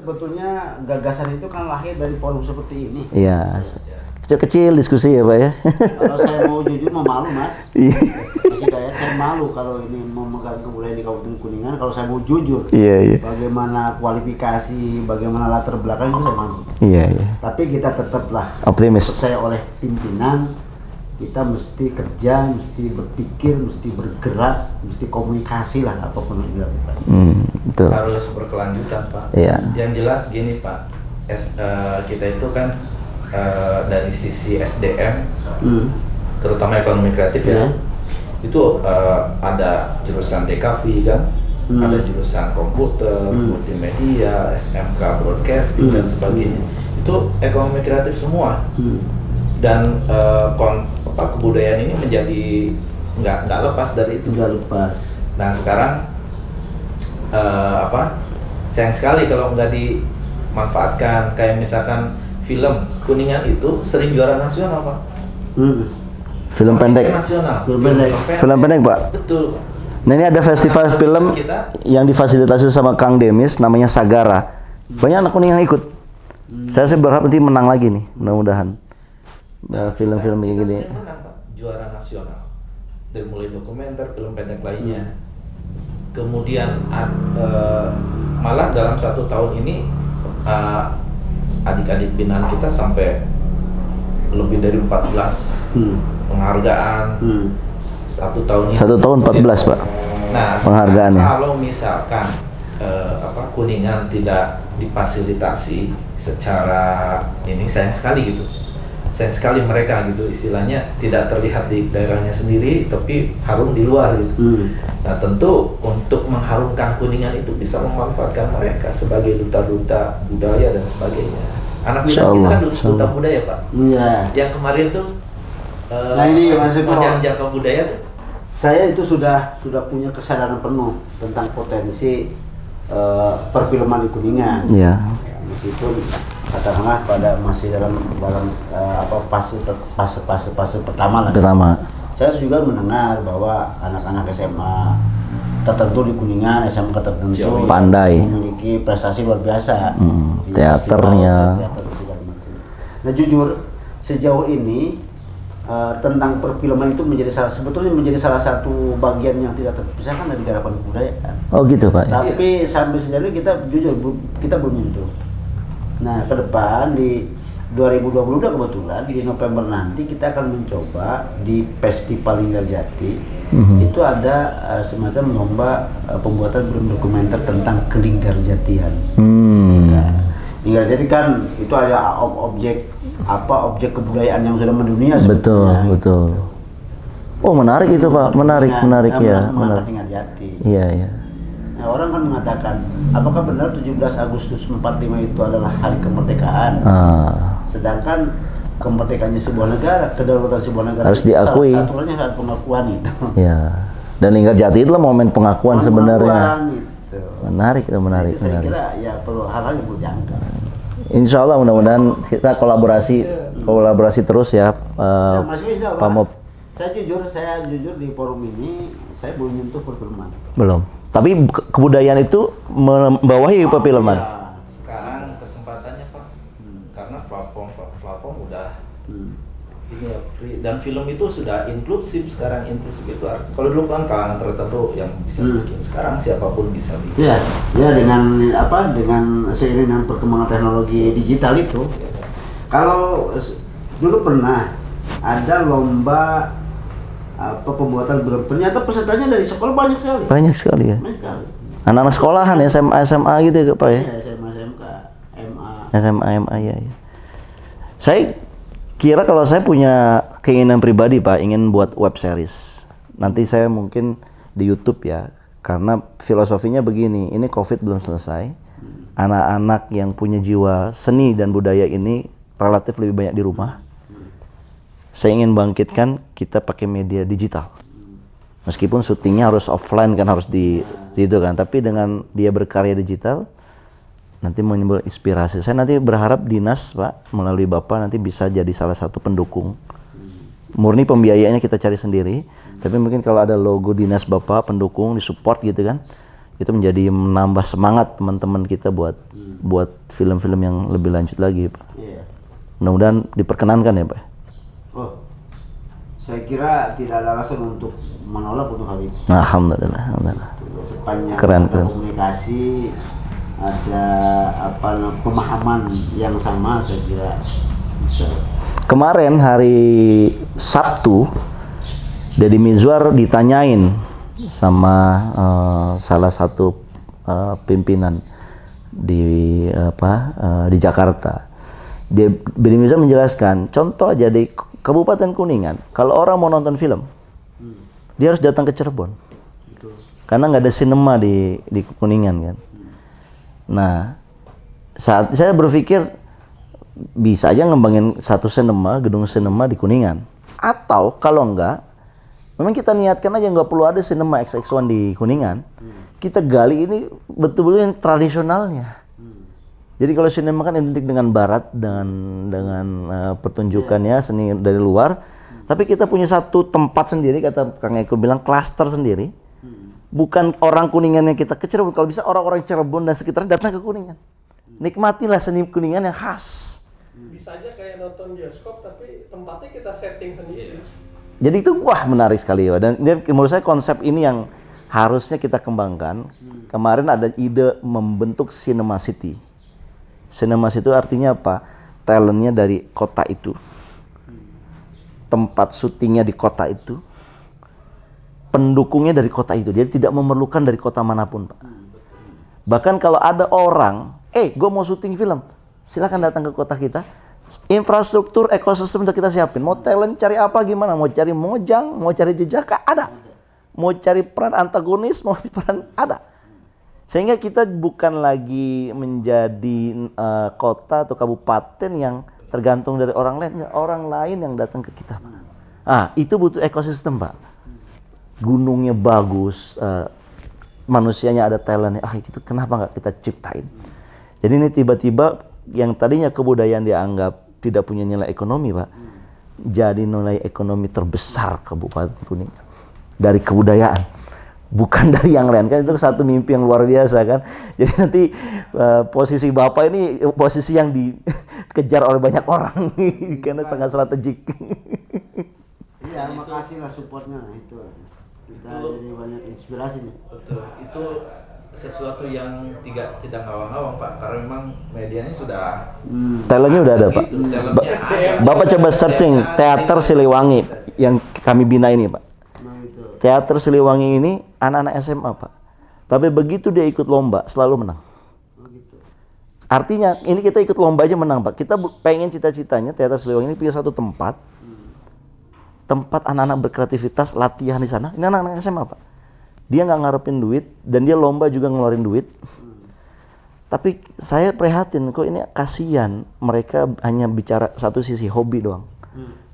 Sebetulnya gagasan itu kan lahir dari forum seperti ini. Iya. Kecil-kecil diskusi ya Pak ya. Kalau saya mau jujur mau malu Mas. Iya. Masih kayak saya malu kalau ini memegang kebudayaan di Kabupaten Kuningan. Kalau saya mau jujur, Iya. bagaimana kualifikasi, bagaimana latar belakang itu saya malu. Iya. Tapi kita tetaplah Optimis. percaya oleh pimpinan. Kita mesti kerja, mesti berpikir, mesti bergerak, mesti komunikasi lah apapun yang dilakukan. Betul. Harus berkelanjutan Pak. Iya. Yang jelas gini Pak, kita itu kan dari sisi SDM, terutama ekonomi kreatif ya, itu ada jurusan DKV kan, ada jurusan komputer, multimedia, SMK broadcasting dan sebagainya. Itu ekonomi kreatif semua. Dan kebudayaan ini menjadi nggak lepas dari itu. Nggak lepas. Nah sekarang sayang sekali kalau nggak dimanfaatkan. Kayak misalkan film Kuningan itu sering juara nasional Pak. Film pendek. Nasional. Film pendek Pak. Betul. Nah ini ada festival film yang difasilitasi sama Kang Demis, namanya Sagara. Banyak anak Kuningan ikut. Saya sih berharap nanti menang lagi nih, mudah-mudahan. Film-film kayak gini. Menang, Pak. Juara nasional. Dari mulai dokumenter, film pendek lainnya. Kemudian malah dalam 1 tahun ini adik-adik binaan kita sampai lebih dari 14 penghargaan. 1 tahun ini. 1 tahun 14 Pak. Nah, penghargaannya. Kalau misalkan Kuningan tidak difasilitasi secara ini, sayang sekali gitu. Sayang sekali mereka gitu, istilahnya tidak terlihat di daerahnya sendiri tapi harum di luar gitu. Nah tentu untuk mengharumkan Kuningan itu bisa memanfaatkan mereka sebagai duta-duta budaya dan sebagainya. Anak binaan kita kan duta budaya Pak. Iya. Yang kemarin tuh nah ini Mas Eko, jangka budaya tuh. Saya itu sudah punya kesadaran penuh tentang potensi perfilman di Kuningan. Iya. Meskipun katakanlah masih dalam fase pertama lah. Saya juga mendengar bahwa anak-anak SMA tertentu di Kuningan, SMK tertentu pandai, memiliki prestasi luar biasa. Teaternya. Nah jujur sejauh ini tentang perfilman itu sebetulnya menjadi salah satu bagian yang tidak terpisahkan dari garapan kebudayaan. Oh gitu Pak. Tapi sampai sejauh ini kita belum menyentuh. Nah, ke depan di 2022 kebetulan di November nanti kita akan mencoba di Festival Linggarjati itu ada semacam lomba pembuatan film dokumenter tentang kelinggarjatian. Nah, Linggarjati kan itu ada objek kebudayaan yang sudah mendunia sebetulnya. Betul. Oh menarik itu Pak, menarik ya. Menarik Linggarjati. Iya. Nah, orang kan mengatakan, apakah benar 17 Agustus 45 itu adalah hari kemerdekaan? Sedangkan kemerdekaannya sebuah negara, kedaulatan sebuah negara harus diakui. Aturannya saat pengakuan itu. Iya. Dan Linggarjati itu momen pengakuan sebenarnya. Gitu. Menarik. Saya kira ya perlu hal-hal yang berjangka. Insya Allah mudah-mudahan kita kolaborasi terus ya, Pak Mop. Saya jujur di forum ini saya belum menyentuh perfilman. Belum. Tapi kebudayaan itu membawahi perfilman. Ya, sekarang kesempatannya Pak, karena platform udah ini ya free, dan film itu sudah inklusif sekarang. Inklusif itu artinya kalau dulu kan kalangan tertentu yang bisa bikin, sekarang siapapun bisa bikin. Ya dengan seiring dengan perkembangan teknologi digital itu. Kalau dulu pernah ada lomba pembuatan film, ternyata pesertanya dari sekolah banyak sekali. Banyak sekali ya. Anak-anak sekolahan ya, SMA gitu ya Pak ya. Iya, SMK, MA ya. Saya kira kalau saya punya keinginan pribadi Pak, ingin buat web series. Nanti saya mungkin di YouTube ya, karena filosofinya begini, ini COVID belum selesai. Anak-anak yang punya jiwa seni dan budaya ini relatif lebih banyak di rumah. Saya ingin bangkitkan kita pakai media digital. Meskipun syutingnya harus offline kan, harus di itu kan, tapi dengan dia berkarya digital nanti menimbul inspirasi. Saya nanti berharap dinas Pak melalui Bapak nanti bisa jadi salah satu pendukung. Murni pembiayaannya kita cari sendiri, tapi mungkin kalau ada logo dinas Bapak pendukung, disupport gitu kan, itu menjadi menambah semangat teman-teman kita buat film-film yang lebih lanjut lagi, Pak. Iya. Mudah-mudahan diperkenankan ya, Pak. Oh, saya kira tidak ada alasan untuk menolak untuk hal itu. Alhamdulillah, alhamdulillah. Sepanjang Keren, ada keren. komunikasi, ada pemahaman yang sama, saya kira bisa. Kemarin hari Sabtu, Deddy Mizwar ditanyain sama salah satu pimpinan di di Jakarta. Deddy Mizwar menjelaskan, contoh aja di Kabupaten Kuningan, kalau orang mau nonton film, dia harus datang ke Cirebon, karena nggak ada sinema di Kuningan kan. Nah, saat saya berpikir bisa aja ngembangin satu sinema, gedung sinema di Kuningan, atau kalau enggak, memang kita niatkan aja nggak perlu ada sinema XX1 di Kuningan. Kita gali ini betul-betul yang tradisionalnya. Jadi kalau sinema kan identik dengan barat, dengan pertunjukannya seni dari luar. Tapi kita punya satu tempat sendiri, kata Kang Eko bilang klaster sendiri. Bukan orang Kuningan yang kita ke Cirebon. Kalau bisa orang-orang Cirebon dan sekitarnya datang ke Kuningan. Nikmatilah seni Kuningan yang khas. Bisa aja kayak nonton bioskop tapi tempatnya kita setting sendiri. Jadi itu wah menarik sekali ya. Dan menurut saya konsep ini yang harusnya kita kembangkan. Kemarin ada ide membentuk Cinema City. Cinema City itu artinya apa? Talentnya dari kota itu, tempat syutingnya di kota itu, pendukungnya dari kota itu. Dia tidak memerlukan dari kota manapun, Pak. Bahkan kalau ada orang, gue mau syuting film, silakan datang ke kota kita. Infrastruktur ekosistem udah kita siapin. Mau talent cari apa gimana? Mau cari mojang, mau cari jejaka ada. Mau cari peran antagonis, mau peran ada. Sehingga kita bukan lagi menjadi kota atau kabupaten yang tergantung dari orang lain. Orang lain yang datang ke kita, Pak. Itu butuh ekosistem, Pak. Gunungnya bagus, manusianya ada talentnya. Itu kenapa nggak kita ciptain? Jadi ini tiba-tiba yang tadinya kebudayaan dianggap tidak punya nilai ekonomi, Pak, jadi nilai ekonomi terbesar Kabupaten Kuningan dari kebudayaan. Bukan dari yang lain, kan itu satu mimpi yang luar biasa kan. Jadi nanti posisi Bapak ini posisi yang dikejar oleh banyak orang karena sangat strategik. Iya, makasih lah supportnya itu. Kita jadi banyak inspirasi nih. Betul. Itu sesuatu yang tidak ngawang-ngawang, Pak, karena memang medianya sudah Talentnya udah ada, Pak. talentnya ada. Bapak coba searching Teater Siliwangi yang kami bina ini, Pak. Teater Siliwangi ini anak-anak SMA, Pak. Tapi begitu dia ikut lomba, selalu menang. Artinya, ini kita ikut lomba aja menang, Pak. Kita pengen cita-citanya Teater Siliwangi ini punya satu tempat anak-anak berkreativitas, latihan di sana. Ini anak-anak SMA, Pak. Dia nggak ngarepin duit, dan dia lomba juga ngeluarin duit. Tapi saya prihatin, kok ini kasihan. Mereka hanya bicara satu sisi, hobi doang.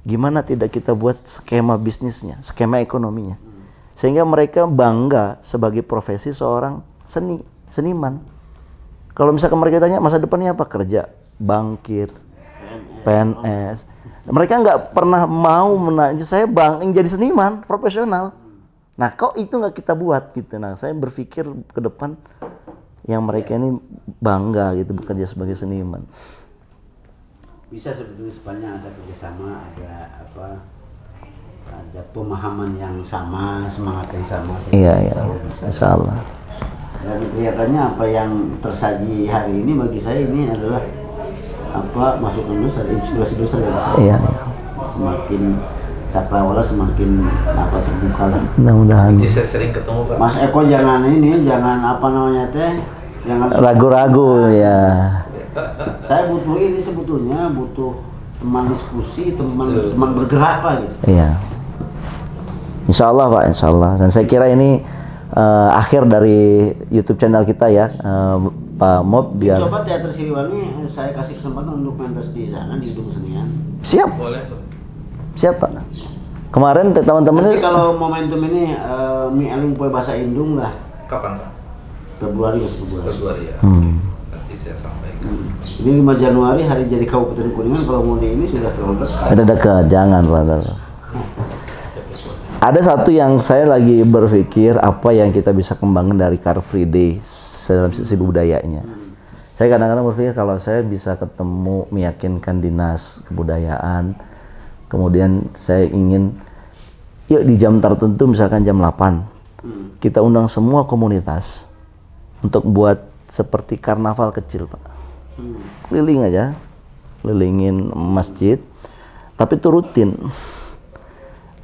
Gimana tidak kita buat skema bisnisnya, skema ekonominya. Sehingga mereka bangga sebagai profesi seorang seniman. Kalau misalkan mereka tanya masa depannya apa, kerja, bankir, PNS. Mereka nggak pernah mau menanya, saya ingin jadi seniman, profesional. Nah, kok itu nggak kita buat gitu. Nah, saya berpikir ke depan yang mereka ini bangga gitu bekerja sebagai seniman. Bisa sebetulnya sepanjang ada kerjasama, ada pemahaman yang sama, semangat yang sama. Iya, insya Allah. Dan kelihatannya apa yang tersaji hari ini bagi saya ini adalah masukan besar, inspirasi besar dari saya. Iya. Semakin cakrawala semakin terbuka lah. Mudah-mudahan. Saya sering ketemu, Pak. Mas Eko jangan jangan Ragu-ragu ya. Saya butuh ini sebetulnya, butuh teman diskusi, teman bergerak lah gitu. Iya. Insya Allah, Pak, insya Allah. Dan saya kira ini akhir dari YouTube channel kita ya, Pak Mob. Biar Coba Teater Siliwangi saya kasih kesempatan untuk pentas di sana di Gedung Senian. siap, Boleh. siap, Pak. Kemarin teman-teman Nanti kalau momentum ini Mi Eling Poe Bahasa Indung lah. Kapan, Pak? Februari Februari ya. Nanti saya sampaikan. Ini 5 Januari hari jadi Kabupaten Kuningan, kalau mau di ini sudah terlalu dekat. ada dekat, jangan, Pak. Ada satu yang saya lagi berpikir apa yang kita bisa kembangkan dari Car Free Day dalam sisi budayanya. Saya kadang-kadang berpikir kalau saya bisa ketemu meyakinkan dinas kebudayaan, kemudian saya ingin yuk di jam tertentu misalkan jam 8 kita undang semua komunitas untuk buat seperti karnaval kecil, Pak. Keliling aja, kelilingin masjid, tapi itu rutin.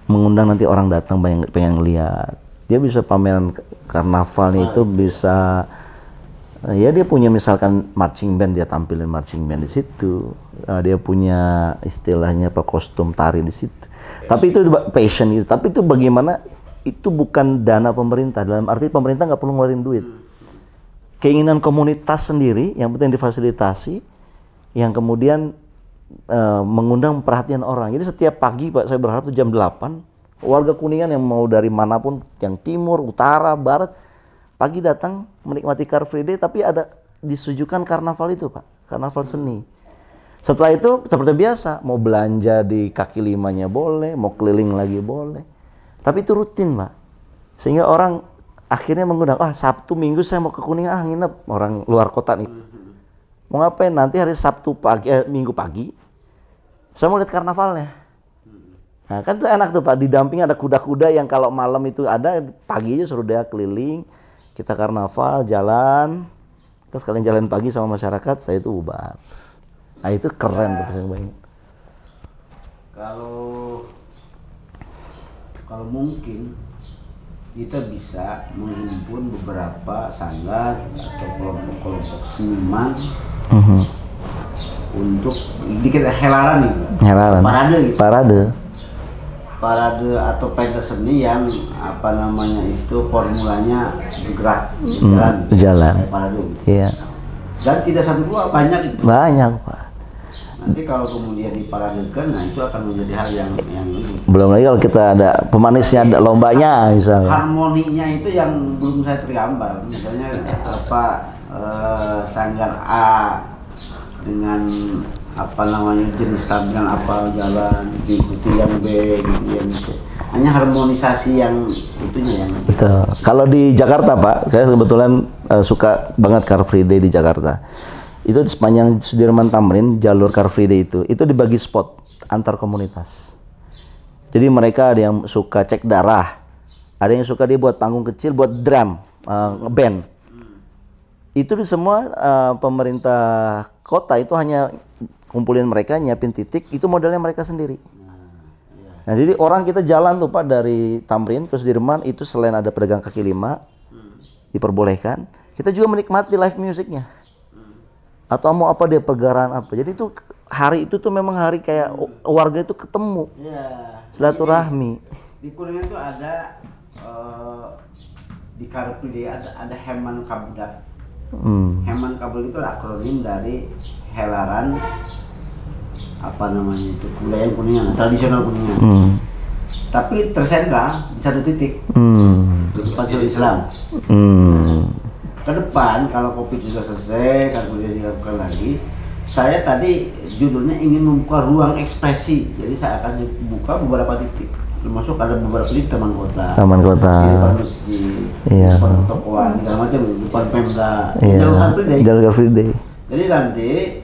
Mengundang nanti orang datang pengen lihat. Dia bisa pameran karnavalnya itu bisa ya dia punya misalkan marching band, dia tampilin marching band di situ. Dia punya istilahnya apa kostum tari di situ. Tapi itu passion itu. Tapi itu bagaimana itu bukan dana pemerintah, dalam arti pemerintah nggak perlu ngeluarin duit. Keinginan komunitas sendiri yang penting difasilitasi, yang kemudian mengundang perhatian orang. Jadi setiap pagi Pak, saya berharap itu jam 8 warga Kuningan yang mau dari manapun, yang timur, utara, barat, pagi datang menikmati Car Free Day, tapi ada disujukan karnaval itu Pak, karnaval seni. Setelah itu seperti biasa, mau belanja di kaki limanya boleh, mau keliling lagi boleh. Tapi itu rutin Pak, sehingga orang akhirnya mengundang, Sabtu Minggu saya mau ke Kuningan, nginep, orang luar kota nih. Mau ngapain? Nanti hari Sabtu pagi, Minggu pagi, saya mau lihat karnavalnya. Nah kan itu enak tuh Pak, di damping ada kuda-kuda yang kalau malam itu ada, pagi aja suruh dia keliling, kita karnaval, jalan, terus kalian jalan pagi sama masyarakat, saya itu ubar. Nah itu keren tuh saya bayangin. Kalau mungkin kita bisa menghimpun beberapa sanggar atau kelompok-kelompok seniman untuk dikit helaran nih, parade atau pentas seni yang apa namanya itu formulanya bergerak jalan. Parade. Iya. Dan tidak satu dua, banyak itu. Banyak Pak. Nanti kalau kemudian diparadekan, nah itu akan menjadi hal yang belum lagi kalau kita ada pemanisnya, ada lombanya misalnya. Harmoninya itu yang belum saya tergambar. Misalnya sanggar A dengan apa namanya jenis tampilan apa jalan, diikuti yang B, yang C. Hanya harmonisasi yang itunya yang. Betul. Kalau di Jakarta Pak, saya kebetulan suka banget Car Free Day di Jakarta. Itu di sepanjang Sudirman Tamrin, jalur Car Free Day itu dibagi spot antar komunitas. Jadi mereka ada yang suka cek darah, ada yang suka dia buat panggung kecil, buat drum, band. Itu di semua pemerintah kota itu hanya kumpulin mereka, nyiapin titik, itu modalnya mereka sendiri. Nah jadi orang kita jalan tuh Pak dari Tamrin ke Sudirman, itu selain ada pedagang kaki lima, diperbolehkan, kita juga menikmati live musiknya. Atau mau apa dia pegaran apa. Jadi itu hari itu tuh memang hari kayak warga itu ketemu. Silaturahmi. Di Kuningan itu ada di Car Free Day ada Heman Kabudak. Heman Kabudak itu akronim dari helaran apa namanya itu kebudayaan Kuningan, tradisional Kuningan. Tapi tersendra di satu titik. Pasar Islam. Ke depan kalau Covid sudah selesai, kemudian dilakukan lagi, saya tadi judulnya ingin membuka ruang ekspresi. Jadi saya akan buka beberapa titik, termasuk ada beberapa titik taman kota, di depan masjid, di depan tokoan, segala macam, di depan Pemda, jalur Car Free Day. Jadi nanti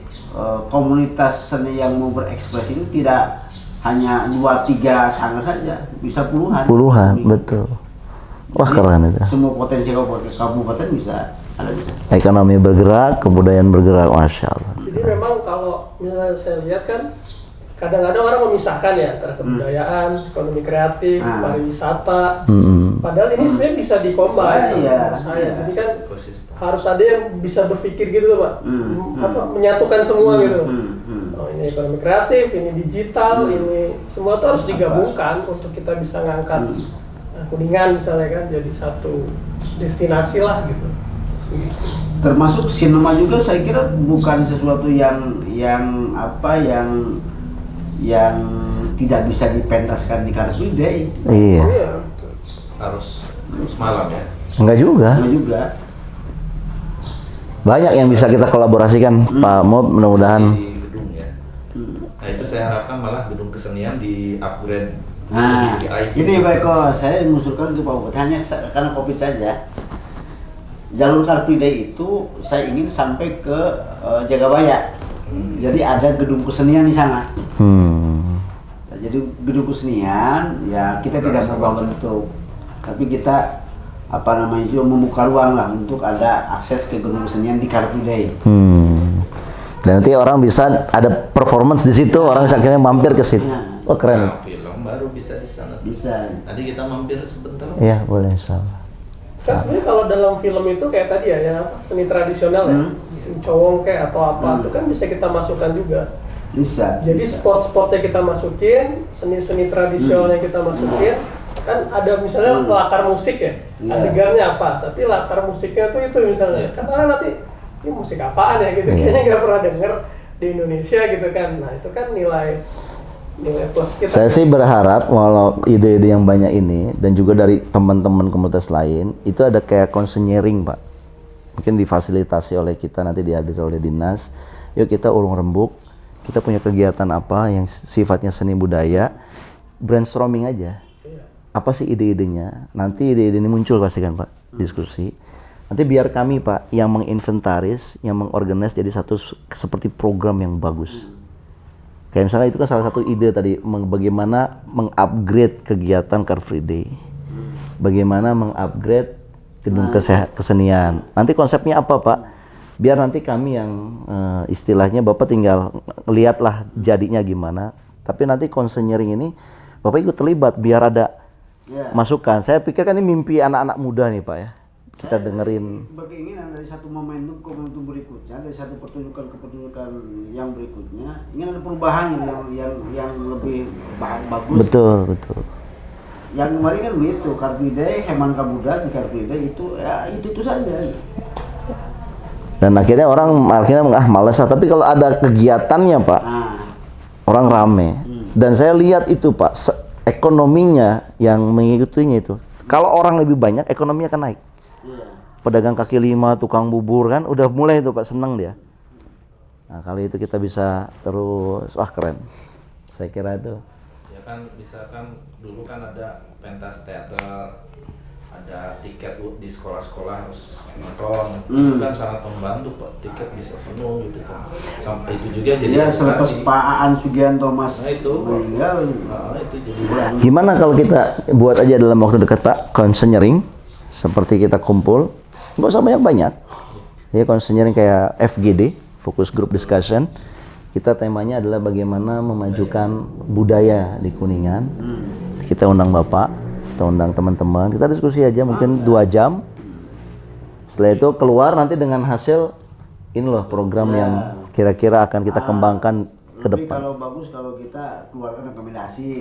komunitas seni yang mau berekspresi itu tidak hanya 2-3 sanggar saja, bisa puluhan. Betul. Wah keren itu. Semua potensi kabupaten bisa. Ekonomi bergerak, kebudayaan bergerak, masya Allah. Jadi memang kalau misalnya saya lihat kan, kadang-kadang orang memisahkan ya antara kebudayaan, ekonomi kreatif, pariwisata. Padahal ini sebenarnya bisa dikombinasi. Jadi kan harus ada yang bisa berpikir gitu loh Pak, menyatukan semua gitu. Oh ini ekonomi kreatif, ini digital, ini semua itu harus digabungkan untuk kita bisa ngangkat Kuningan misalnya kan jadi satu destinasi lah gitu. Termasuk sinema juga saya kira bukan sesuatu yang tidak bisa dipentaskan di Car Free Day. Iya. Harus malam ya? Enggak juga. Banyak yang bisa kita kolaborasikan Pak Mob, mudah-mudahan. Di gedung ya. Nah itu saya harapkan malah gedung kesenian di upgrade Nah, VIP. ini Pak Eko, saya mengusulkan untuk Pak Bupati hanya karena COVID saja. Jalur Car Free Day itu saya ingin sampai ke Jagabaya. Jadi ada gedung kesenian di sana. Jadi gedung kesenian ya kita tidak berubah bentuk, tapi kita juga membuka ruang lah untuk ada akses ke gedung kesenian di Car Free Day. Dan nanti orang bisa ada performance di situ, orang bisa akhirnya mampir ke situ. Oh keren. Nah, film baru bisa di sana. Bisa. Nanti kita mampir sebentar. Iya boleh insyaallah. Kan sebenarnya kalau dalam film itu kayak tadi ya seni tradisional ya, cowong kayak atau apa, itu kan bisa kita masukkan juga. Bisa. Jadi bisa. spot-spotnya kita masukin, seni-seni tradisionalnya kita masukin, kan ada misalnya latar musik ya, adegannya apa, tapi latar musiknya tuh itu misalnya, kan orang nanti ini musik apaan ya gitu, kayaknya nggak pernah denger di Indonesia gitu kan. Nah itu kan nilai plus kita. Saya sih berharap walau ide-ide yang banyak ini dan juga dari teman-teman komunitas lain itu ada kayak konseling Pak, mungkin difasilitasi oleh kita, nanti dihadiri oleh dinas. Yuk kita urung rembuk, kita punya kegiatan apa yang sifatnya seni budaya, brainstorming aja. Apa sih ide-idenya? Nanti ide-ide ini muncul pasti kan Pak, diskusi. Nanti biar kami Pak yang menginventaris, yang mengorganize jadi satu seperti program yang bagus. Kayak misalnya itu kan salah satu ide tadi, bagaimana mengupgrade kegiatan Car Free Day. Bagaimana mengupgrade gedung kesenian. Nanti konsepnya apa Pak? Biar nanti kami yang istilahnya Bapak tinggal lihatlah jadinya gimana. Tapi nanti konseling ini Bapak ikut terlibat biar ada masukan. Saya pikir kan ini mimpi anak-anak muda nih Pak ya. Kita dengerin Berkeinginan dari satu momentum ke momentum berikutnya, dari satu pertunjukan ke pertunjukan yang berikutnya, ingin ada perubahan yang lebih bagus. betul. Yang kemarin kan begitu, Car Free Day, Heman Kabuda di Car Free Day itu ya itu saja. Dan akhirnya orang malas lah. Tapi kalau ada kegiatannya Pak, orang rame. Dan saya lihat itu Pak, ekonominya yang mengikutinya itu. Kalau orang lebih banyak, ekonominya akan naik. Pedagang kaki lima, tukang bubur kan, udah mulai itu Pak, seneng dia. Nah kali itu kita bisa terus, wah keren. Saya kira itu. Ya kan, misalkan dulu kan ada pentas teater, ada tiket di sekolah-sekolah harus nonton, itu kan sangat membantu Pak, tiket bisa penuh gitu kan. Sampai itu juga jadi selepas Pak Aan Sugianto Mas meninggal, itu jadi Gimana kalau kita buat aja dalam waktu dekat Pak, konseling seperti kita kumpul, nggak usah banyak-banyak. Ya konseling kayak FGD, Focus Group Discussion. Kita temanya adalah bagaimana memajukan budaya di Kuningan. Kita undang Bapak, kita undang teman-teman, kita diskusi aja mungkin 2 jam. Setelah itu keluar nanti dengan hasil ini loh program yang kira-kira akan kita kembangkan ke depan. Kalau bagus kalau kita keluarkan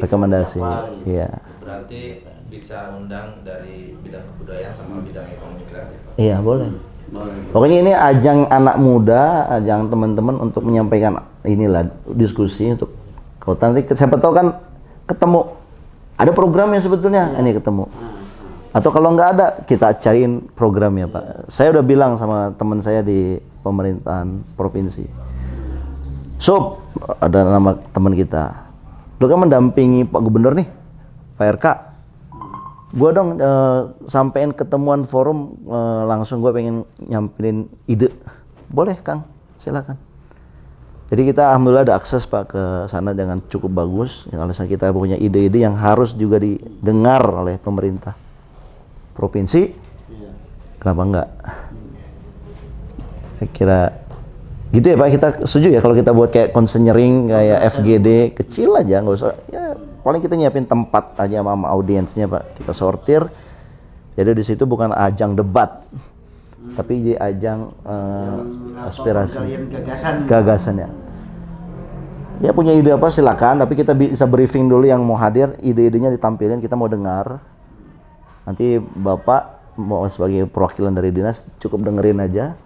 rekomendasi. Iya. berarti bisa undang dari bidang kebudayaan sama bidang ekonomi kreatif. Iya boleh. Pokoknya ini ajang anak muda, ajang teman-teman untuk menyampaikan inilah diskusi untuk kalau nanti siapa tahu kan ketemu ada programnya sebetulnya ini ketemu. Atau kalau nggak ada kita cariin programnya Pak. Saya udah bilang sama teman saya di pemerintahan provinsi. Sob, ada nama teman kita. Lu kan mendampingi Pak Gubernur nih, Pak RK. Gue dong sampein ketemuan forum langsung gue pengen nyamperin ide. Boleh Kang, silakan. Jadi kita alhamdulillah ada akses Pak ke sana dengan cukup bagus. Kalau kita punya ide-ide yang harus juga didengar oleh pemerintah provinsi, kenapa enggak? Saya kira gitu ya Pak, kita setuju ya kalau kita buat kayak konseling kayak FGD kecil aja, nggak usah ya. Paling kita nyiapin tempat aja sama audiensnya Pak, kita sortir. Jadi di situ bukan ajang debat, tapi di ajang aspirasi, gagasan ya. Ya punya ide apa silakan, tapi kita bisa briefing dulu yang mau hadir, ide-idenya ditampilin, kita mau dengar. Nanti Bapak mau sebagai perwakilan dari dinas cukup dengerin aja.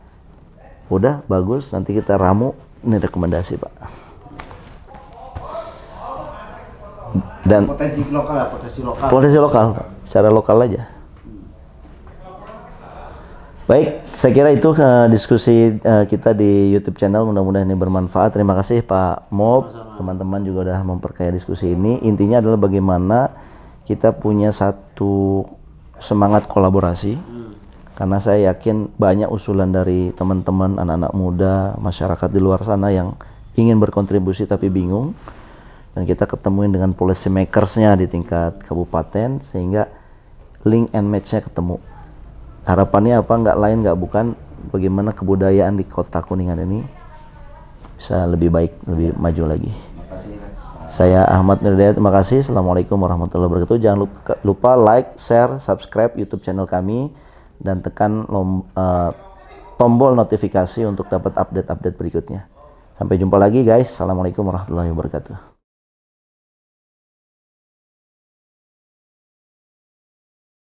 Udah bagus, nanti kita ramu, ini rekomendasi Pak. Dan potensi lokal. Potensi lokal, Pak. Secara lokal aja. Baik, saya kira itu diskusi kita di YouTube channel. Mudah-mudahan ini bermanfaat. Terima kasih Pak Mob, teman-teman juga udah memperkaya diskusi ini. Intinya adalah bagaimana kita punya satu semangat kolaborasi. Karena saya yakin banyak usulan dari teman-teman, anak-anak muda, masyarakat di luar sana yang ingin berkontribusi tapi bingung. Dan kita ketemuin dengan policy makersnya di tingkat kabupaten sehingga link and match-nya ketemu. Harapannya apa? Nggak lain nggak bukan bagaimana kebudayaan di Kota Kuningan ini bisa lebih baik, lebih maju lagi. Saya Ahmad Mirdaya, terima kasih. Assalamualaikum warahmatullahi wabarakatuh. Jangan lupa like, share, subscribe YouTube channel kami dan tekan tombol notifikasi untuk dapat update-update berikutnya. Sampai jumpa lagi guys. Assalamualaikum warahmatullahi wabarakatuh.